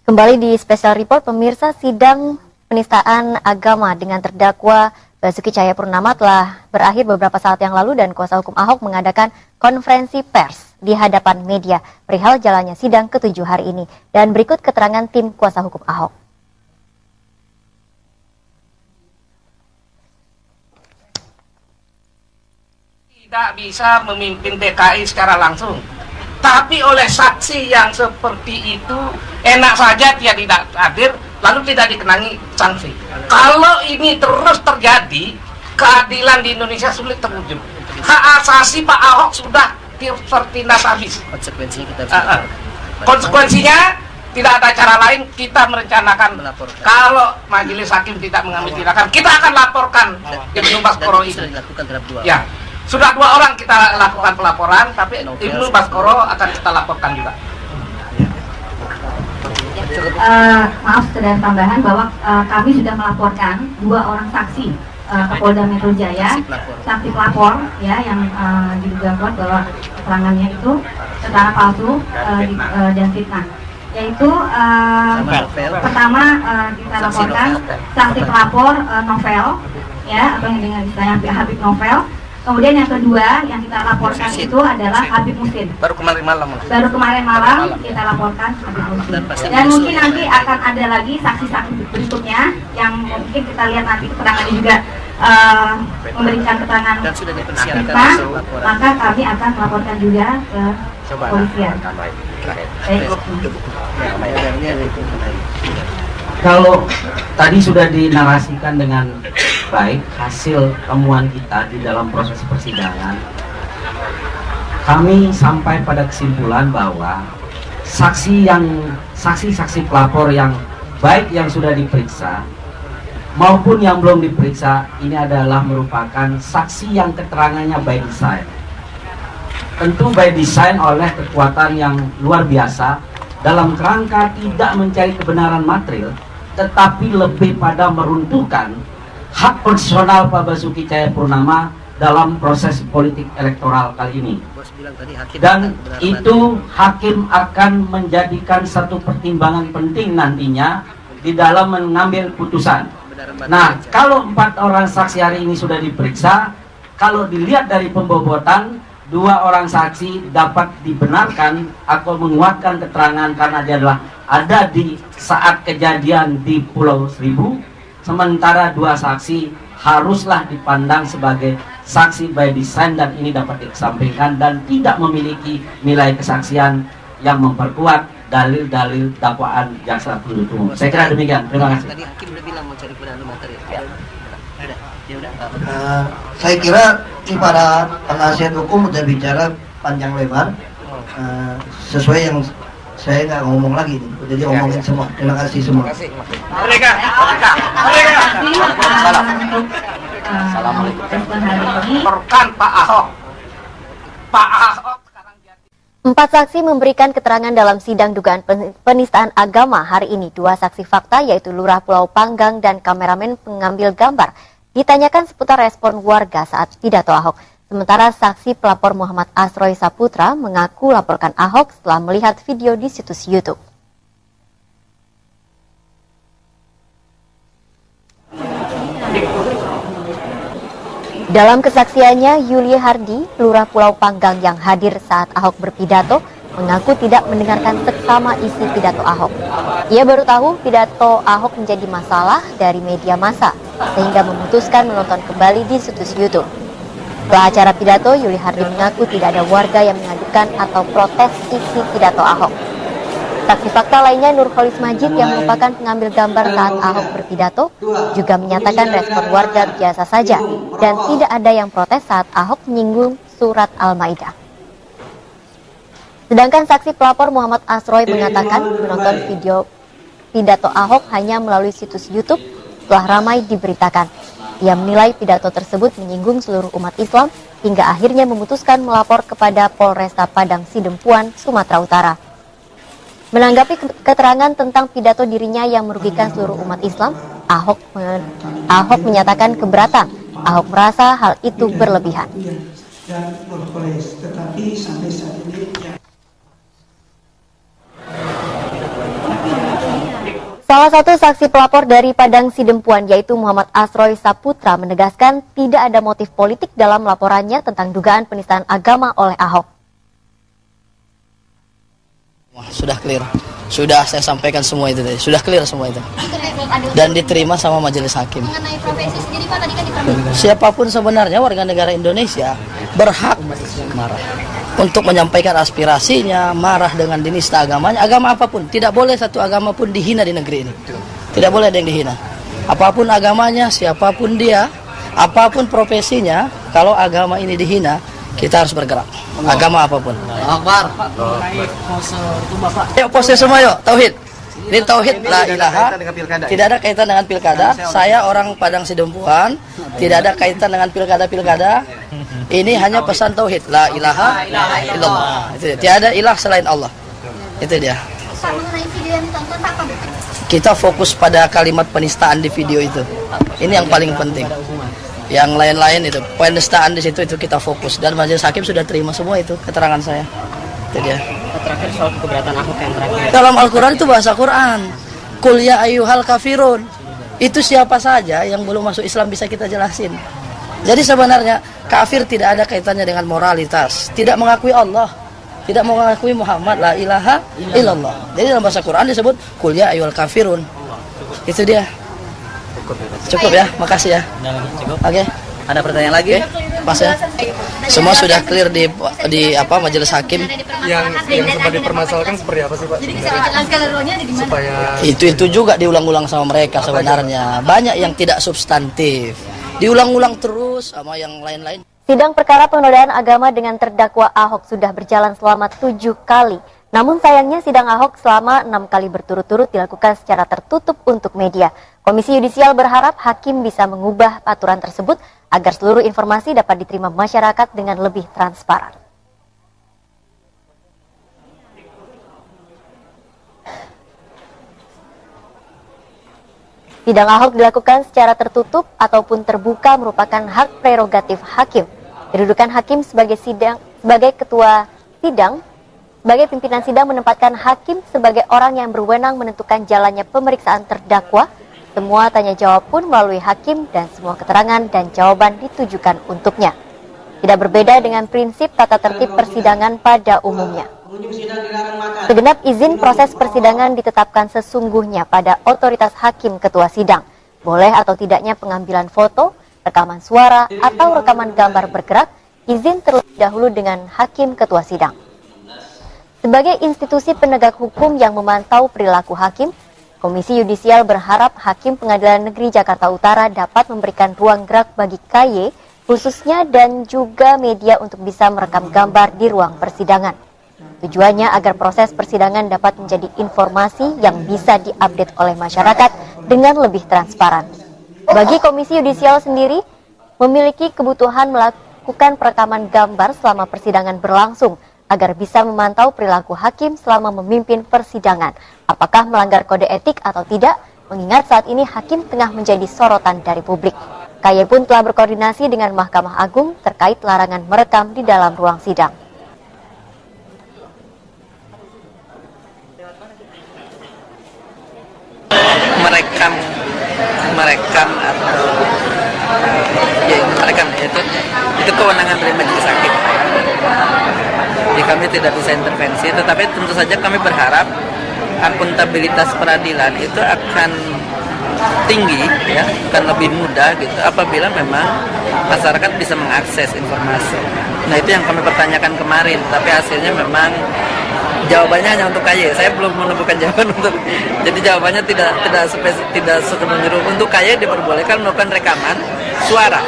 Kembali di Special Report, pemirsa, sidang penistaan agama dengan terdakwa Basuki Cahayapurnama telah berakhir beberapa saat yang lalu dan kuasa hukum Ahok mengadakan konferensi pers di hadapan media perihal jalannya sidang ke-7 hari ini. Dan berikut keterangan tim kuasa hukum Ahok. Tidak bisa memimpin DKI secara langsung. Tapi oleh saksi yang seperti itu, enak saja dia tidak hadir, lalu tidak dikenangi sanksi. Kalau ini terus terjadi, keadilan di Indonesia sulit terwujud. Hak asasi Pak Ahok sudah tertindas habis. Konsekuensinya tidak ada cara lain, kita merencanakan kalau majelis hakim tidak mengambil tindakan, kita akan laporkan Ibnu Baskoro itu. Ya. Sudah 2 orang kita lakukan pelaporan, tapi Ibnu Baskoro akan kita laporkan juga. Maaf, sudah tambahan bahwa kami sudah melaporkan 2 orang saksi ke Polda Metro Jaya, saksi pelapor ya yang diduga kuat bahwa keterangannya itu secara palsu dan fitnah. Yaitu pertama kita laporkan saksi pelapor Novel, ya atau yang dengan istilahnya Habib Novel. Kemudian yang kedua yang kita laporkan itu adalah Habib Muslim. Baru kemarin malam kita laporkan Habib Muslim. Dan mungkin nanti akan ada lagi saksi-saksi berikutnya yang mungkin kita lihat nanti keterangannya juga memberikan keterangan kita, maka kami akan melaporkan juga ke kepolisian. Kalau tadi sudah dinarasikan dengan baik hasil temuan kita di dalam proses persidangan, kami sampai pada kesimpulan bahwa saksi-saksi pelapor yang baik yang sudah diperiksa maupun yang belum diperiksa ini adalah merupakan saksi yang keterangannya by design. Tentu by design oleh kekuatan yang luar biasa dalam kerangka tidak mencari kebenaran material, tetapi lebih pada meruntuhkan hak personal Pak Basuki Cahayapurnama dalam proses politik elektoral kali ini. Dan itu hakim akan menjadikan satu pertimbangan penting nantinya di dalam mengambil putusan. Nah, kalau 4 orang saksi hari ini sudah diperiksa, kalau dilihat dari pembobotan, 2 orang saksi dapat dibenarkan atau menguatkan keterangan karena dia adalah ada di saat kejadian di Pulau Seribu, sementara 2 saksi haruslah dipandang sebagai saksi by design dan ini dapat dikesampingkan dan tidak memiliki nilai kesaksian yang memperkuat dalil-dalil dakwaan jaksa penuntut umum. Saya kira demikian. Terima kasih. Tadi hakim udah bilang mau cari kebenaran material. Saya kira ini para penasihat hukum udah bicara panjang lebar, sesuai yang saya nggak ngomong lagi nih, udah diomongin semua. Terima kasih semua. Mereka. Assalamualaikum. Pak Ahok. 4 saksi memberikan keterangan dalam sidang dugaan penistaan agama hari ini. 2 saksi fakta yaitu Lurah Pulau Panggang dan kameramen pengambil gambar ditanyakan seputar respon warga saat pidato Ahok. Sementara saksi pelapor Muhammad Asroy Saputra mengaku laporkan Ahok setelah melihat video di situs YouTube. Dalam kesaksiannya, Yuli Hardi, Lurah Pulau Panggang yang hadir saat Ahok berpidato, mengaku tidak mendengarkan seksama isi pidato Ahok. Ia baru tahu pidato Ahok menjadi masalah dari media massa, sehingga memutuskan menonton kembali di situs YouTube. Setelah acara pidato, Yuli Hardi mengaku tidak ada warga yang mengadukan atau protes isi pidato Ahok. Saksi fakta lainnya Nurholis Majid yang merupakan pengambil gambar saat Ahok berpidato juga menyatakan respon warga biasa saja dan tidak ada yang protes saat Ahok menyinggung surat Al-Maidah. Sedangkan saksi pelapor Muhammad Asroy mengatakan menonton video pidato Ahok hanya melalui situs YouTube setelah ramai diberitakan. Ia menilai pidato tersebut menyinggung seluruh umat Islam hingga akhirnya memutuskan melapor kepada Polresta Padang Sidempuan, Sumatera Utara. Menanggapi keterangan tentang pidato dirinya yang merugikan seluruh umat Islam, Ahok menyatakan keberatan. Ahok merasa hal itu berlebihan. Tetapi sampai saat ini Salah satu saksi pelapor dari Padang Sidempuan yaitu Muhammad Asroy Saputra menegaskan tidak ada motif politik dalam laporannya tentang dugaan penistaan agama oleh Ahok. Sudah clear. Sudah saya sampaikan semua itu tadi. Sudah clear semua itu. Dan diterima sama majelis hakim. Mengenai profesi sendiri Pak, tadi kan diperlukan. Siapapun sebenarnya warga negara Indonesia berhak marah untuk menyampaikan aspirasinya, marah dengan dinista agamanya, agama apapun. Tidak boleh satu agama pun dihina di negeri ini. Tidak boleh ada yang dihina. Apapun agamanya, siapapun dia, apapun profesinya, kalau agama ini dihina, kita harus bergerak. Agama apapun. Akbar. Yuk pose semua yuk, tauhid. Ini tauhid la ilaha. Tidak ada kaitan dengan pilkada. Saya orang Padang Sidempuan. Tidak ada kaitan dengan pilkada-pilkada. Ini hanya pesan tauhid la ilaha illallah. Itu dia. Tiada ilah selain Allah. Itu dia. Pak, mengenai video yang ditonton Pak, Kita fokus pada kalimat penistaan di video itu. Ini yang paling penting. Yang lain-lain itu penistaan di situ itu kita fokus, dan majelis hakim sudah terima semua itu keterangan saya. Itu dia. Terakhir soal keberatan Ahok yang terakhir. Dalam Al-Quran itu bahasa Quran. Qul ya ayyuhal kafirun. Itu siapa saja yang belum masuk Islam bisa kita jelasin. Jadi sebenarnya kafir tidak ada kaitannya dengan moralitas. Tidak mengakui Allah, tidak mengakui Muhammad la ilaha illallah. Jadi dalam bahasa Quran disebut qul ya ayyuhal kafirun. Itu dia. Cukup ya, makasih ya. Oke. Ada pertanyaan lagi? Pas ya. Semua sudah clear di apa majelis hakim. Yang sempat dipermasalahkan seperti apa sih Pak? jadi bisa dijelaskan leluhurnya ada di mana? Supaya Itu juga diulang-ulang sama mereka sebenarnya. Banyak yang tidak substantif. Diulang-ulang terus sama yang lain-lain. Sidang perkara penodaan agama dengan terdakwa Ahok sudah berjalan selama 7 kali. Namun sayangnya sidang Ahok selama 6 kali berturut-turut dilakukan secara tertutup untuk media. Komisi Yudisial berharap hakim bisa mengubah aturan tersebut agar seluruh informasi dapat diterima masyarakat dengan lebih transparan. Sidang Ahok dilakukan secara tertutup ataupun terbuka merupakan hak prerogatif hakim. Kedudukan hakim sebagai ketua sidang, sebagai pimpinan sidang menempatkan hakim sebagai orang yang berwenang menentukan jalannya pemeriksaan terdakwa. Semua tanya jawab pun melalui hakim dan semua keterangan dan jawaban ditujukan untuknya. Tidak berbeda dengan prinsip tata tertib persidangan pada umumnya. Segenap izin proses persidangan ditetapkan sesungguhnya pada otoritas hakim ketua sidang. Boleh atau tidaknya pengambilan foto, rekaman suara, atau rekaman gambar bergerak, izin terlebih dahulu dengan hakim ketua sidang. Sebagai institusi penegak hukum yang memantau perilaku hakim, Komisi Yudisial berharap Hakim Pengadilan Negeri Jakarta Utara dapat memberikan ruang gerak bagi KY, khususnya dan juga media untuk bisa merekam gambar di ruang persidangan. Tujuannya agar proses persidangan dapat menjadi informasi yang bisa diupdate oleh masyarakat dengan lebih transparan. Bagi Komisi Yudisial sendiri, memiliki kebutuhan melakukan perekaman gambar selama persidangan berlangsung, agar bisa memantau perilaku hakim selama memimpin persidangan, apakah melanggar kode etik atau tidak, mengingat saat ini hakim tengah menjadi sorotan dari publik. KY pun telah berkoordinasi dengan Mahkamah Agung terkait larangan merekam di dalam ruang sidang. Merekam atau merekam itu kewenangan dari majelis hakim. Jadi kami tidak bisa intervensi, tetapi tentu saja kami berharap akuntabilitas peradilan itu akan tinggi, ya, akan lebih mudah gitu apabila memang masyarakat bisa mengakses informasi. Nah itu yang kami pertanyakan kemarin, tapi hasilnya memang jawabannya hanya untuk KY. Saya belum menemukan jawaban untuk, jadi jawabannya tidak menyeluruh. Untuk KY diperbolehkan melakukan rekaman suara,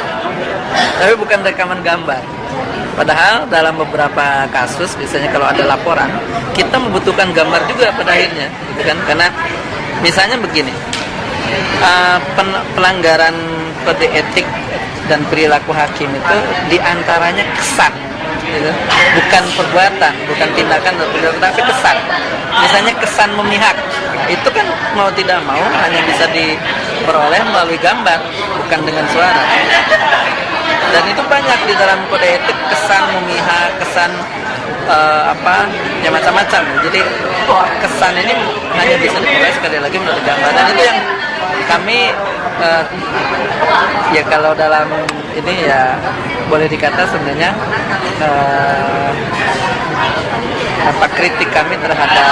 tapi bukan rekaman gambar. Padahal dalam beberapa kasus, misalnya kalau ada laporan, kita membutuhkan gambar juga pada akhirnya, gitu kan? Karena misalnya begini, pelanggaran kode etik dan perilaku hakim itu diantaranya kesan, gitu. Bukan perbuatan, bukan tindakan, tapi kesan. Misalnya kesan memihak, itu kan mau tidak mau hanya bisa diperoleh melalui gambar, bukan dengan suara. Dan itu banyak di dalam kode etik, kesan memihak, kesan ya macam-macam. Jadi kesan ini hanya bisa diperoleh sekali lagi menurut gambar, dan itu yang kami ya kalau dalam ini ya boleh dikata sebenarnya kritik kami terhadap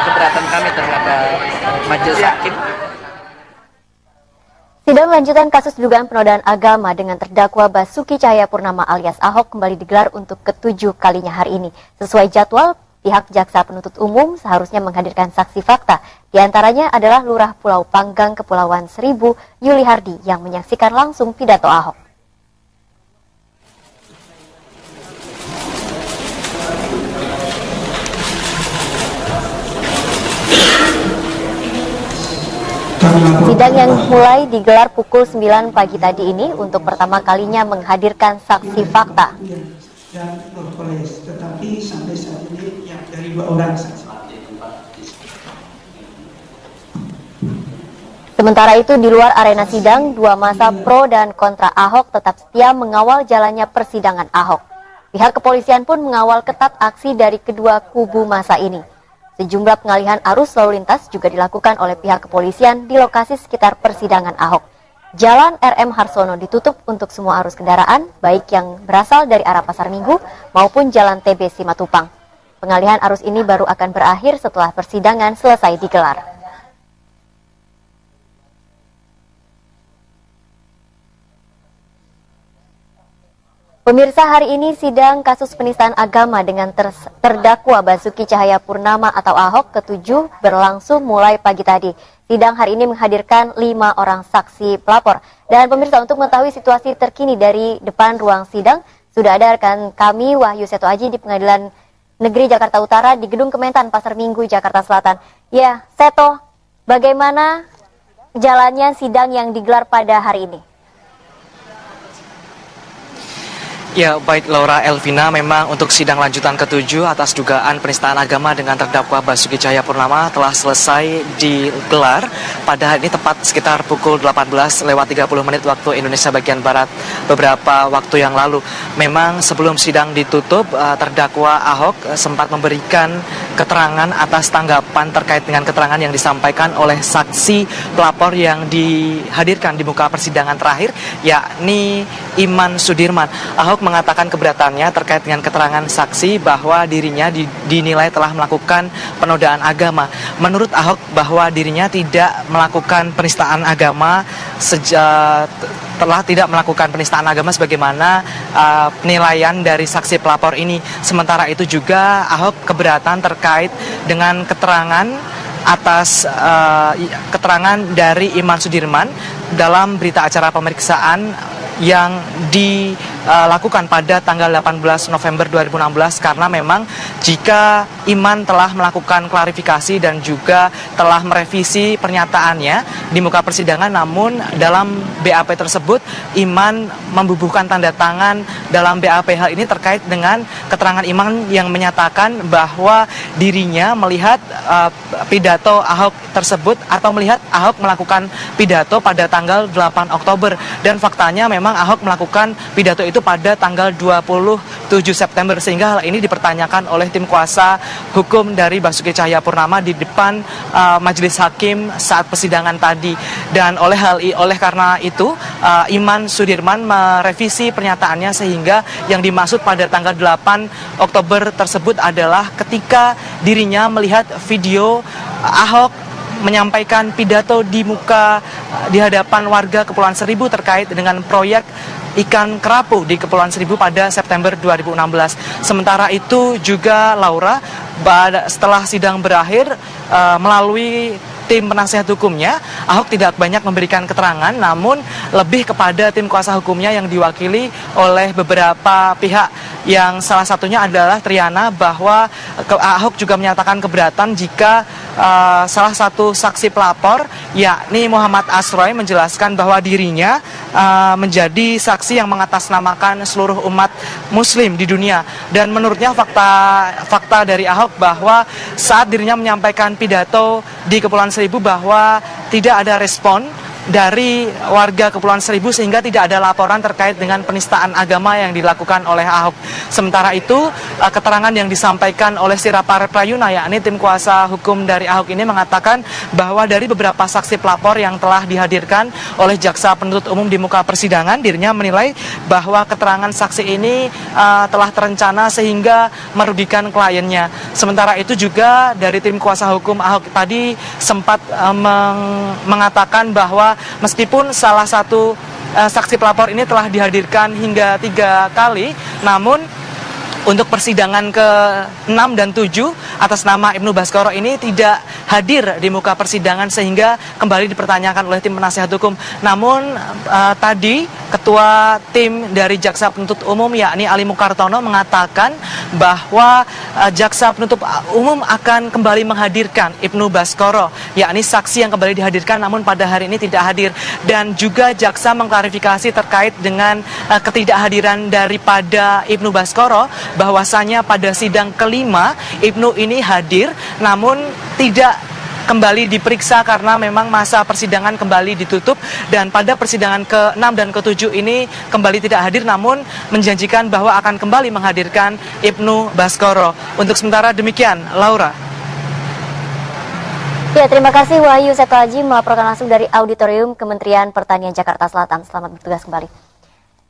keberatan kami terhadap majelis hakim. Sidang lanjutan kasus dugaan penodaan agama dengan terdakwa Basuki Cahayapurnama alias Ahok kembali digelar untuk ke-7 kalinya hari ini. Sesuai jadwal, pihak jaksa penuntut umum seharusnya menghadirkan saksi fakta. Di antaranya adalah Lurah Pulau Panggang Kepulauan Seribu, Yuli Hardi, yang menyaksikan langsung pidato Ahok. Sidang yang mulai digelar pukul 9 pagi tadi ini untuk pertama kalinya menghadirkan saksi fakta. Dan berkoles, tetapi sampai saat ini yang dari 2 orang saksi. Sementara itu di luar arena sidang, 2 massa pro dan kontra Ahok tetap setia mengawal jalannya persidangan Ahok. Pihak kepolisian pun mengawal ketat aksi dari kedua kubu massa ini. Sejumlah pengalihan arus lalu lintas juga dilakukan oleh pihak kepolisian di lokasi sekitar persidangan Ahok. Jalan RM Harsono ditutup untuk semua arus kendaraan, baik yang berasal dari arah Pasar Minggu maupun Jalan TB Simatupang. Pengalihan arus ini baru akan berakhir setelah persidangan selesai digelar. Pemirsa, hari ini sidang kasus penistaan agama dengan terdakwa Basuki Cahayapurnama atau Ahok ke-7 berlangsung mulai pagi tadi. Sidang hari ini menghadirkan 5 orang saksi pelapor. Dan pemirsa, untuk mengetahui situasi terkini dari depan ruang sidang, sudah ada rekan kami Wahyu Seto Aji di Pengadilan Negeri Jakarta Utara di Gedung Kementan Pasar Minggu, Jakarta Selatan. Ya, Seto, bagaimana jalannya sidang yang digelar pada hari ini? Ya, baik Laura Elvina, memang untuk sidang lanjutan ke-7 atas dugaan penistaan agama dengan terdakwa Basuki Cahayapurnama telah selesai digelar pada hari ini tepat sekitar pukul 18:30 waktu Indonesia bagian Barat beberapa waktu yang lalu. Memang sebelum sidang ditutup, terdakwa Ahok sempat memberikan keterangan atas tanggapan terkait dengan keterangan yang disampaikan oleh saksi pelapor yang dihadirkan di muka persidangan terakhir, yakni Iman Sudirman. Ahok mengatakan keberatannya terkait dengan keterangan saksi bahwa dirinya dinilai telah melakukan penodaan agama. Menurut Ahok bahwa dirinya tidak melakukan penistaan agama telah tidak melakukan penistaan agama sebagaimana penilaian dari saksi pelapor ini. Sementara itu juga Ahok keberatan terkait dengan keterangan atas keterangan dari Iman Sudirman dalam berita acara pemeriksaan yang dilakukan pada tanggal 18 November 2016, karena memang jika Iman telah melakukan klarifikasi dan juga telah merevisi pernyataannya di muka persidangan, namun dalam BAP tersebut Iman membubuhkan tanda tangan dalam BAP. Hal ini terkait dengan keterangan Iman yang menyatakan bahwa dirinya melihat pidato Ahok tersebut atau melihat Ahok melakukan pidato pada tanggal 8 Oktober, dan faktanya memang Ahok melakukan pidato itu pada tanggal 27 September, sehingga hal ini dipertanyakan oleh tim kuasa hukum dari Basuki Cahayapurnama di depan majelis hakim saat persidangan tadi. Dan oleh karena itu Iman Sudirman merevisi pernyataannya, sehingga yang dimaksud pada tanggal 8 Oktober tersebut adalah ketika dirinya melihat video Ahok menyampaikan pidato di hadapan warga Kepulauan Seribu terkait dengan proyek ikan kerapu di Kepulauan Seribu pada September 2016. Sementara itu juga Laura, setelah sidang berakhir, melalui tim penasihat hukumnya, Ahok tidak banyak memberikan keterangan, namun lebih kepada tim kuasa hukumnya yang diwakili oleh beberapa pihak, yang salah satunya adalah Triana, bahwa Ahok juga menyatakan keberatan jika salah satu saksi pelapor, yakni Muhammad Asroy, menjelaskan bahwa dirinya menjadi saksi yang mengatasnamakan seluruh umat muslim di dunia. Dan menurutnya fakta dari Ahok bahwa saat dirinya menyampaikan pidato di Kepulauan Seribu bahwa tidak ada respon dari warga Kepulauan Seribu sehingga tidak ada laporan terkait dengan penistaan agama yang dilakukan oleh Ahok. Sementara itu, keterangan yang disampaikan oleh Sirapare Prayuna, yakni tim kuasa hukum dari Ahok ini mengatakan bahwa dari beberapa saksi pelapor yang telah dihadirkan oleh jaksa penuntut umum di muka persidangan, dirinya menilai bahwa keterangan saksi ini telah terencana sehingga merugikan kliennya. Sementara itu juga dari tim kuasa hukum Ahok tadi sempat mengatakan bahwa meskipun salah satu saksi pelapor ini telah dihadirkan hingga 3 kali, namun untuk persidangan ke-6 dan 7 atas nama Ibnu Baskoro ini tidak hadir di muka persidangan sehingga kembali dipertanyakan oleh tim penasihat hukum. Namun tadi ketua tim dari jaksa penuntut umum yakni Ali Mukartono mengatakan bahwa jaksa penuntut umum akan kembali menghadirkan Ibnu Baskoro, yakni saksi yang kembali dihadirkan namun pada hari ini tidak hadir. Dan juga jaksa mengklarifikasi terkait dengan ketidakhadiran daripada Ibnu Baskoro, bahwasanya pada sidang kelima Ibnu ini hadir namun tidak kembali diperiksa karena memang masa persidangan kembali ditutup, dan pada persidangan ke-6 dan ke-7 ini kembali tidak hadir namun menjanjikan bahwa akan kembali menghadirkan Ibnu Baskoro. Untuk sementara demikian, Laura. Ya, terima kasih Wahyu Setoaji melaporkan langsung dari Auditorium Kementerian Pertanian Jakarta Selatan. Selamat bertugas kembali.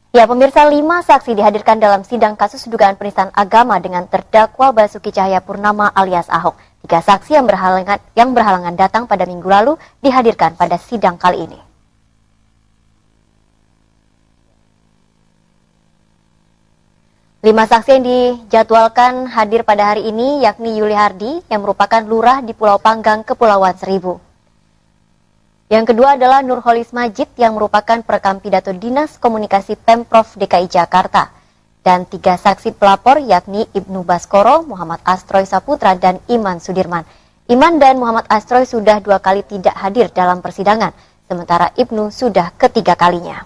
Ya, pemirsa, 5 saksi dihadirkan dalam sidang kasus dugaan penistaan agama dengan terdakwa Basuki Cahayapurnama alias Ahok. 3 saksi yang berhalangan datang pada minggu lalu dihadirkan pada sidang kali ini. Lima saksi yang dijadwalkan hadir pada hari ini yakni Yuli Hardi yang merupakan lurah di Pulau Panggang, Kepulauan Seribu. Yang kedua adalah Nurholis Majid yang merupakan perekam pidato Dinas Komunikasi Pemprov DKI Jakarta. Dan 3 saksi pelapor yakni Ibnu Baskoro, Muhammad Astroy Saputra, dan Iman Sudirman. Iman dan Muhammad Astroy sudah 2 kali tidak hadir dalam persidangan, sementara Ibnu sudah ketiga kalinya.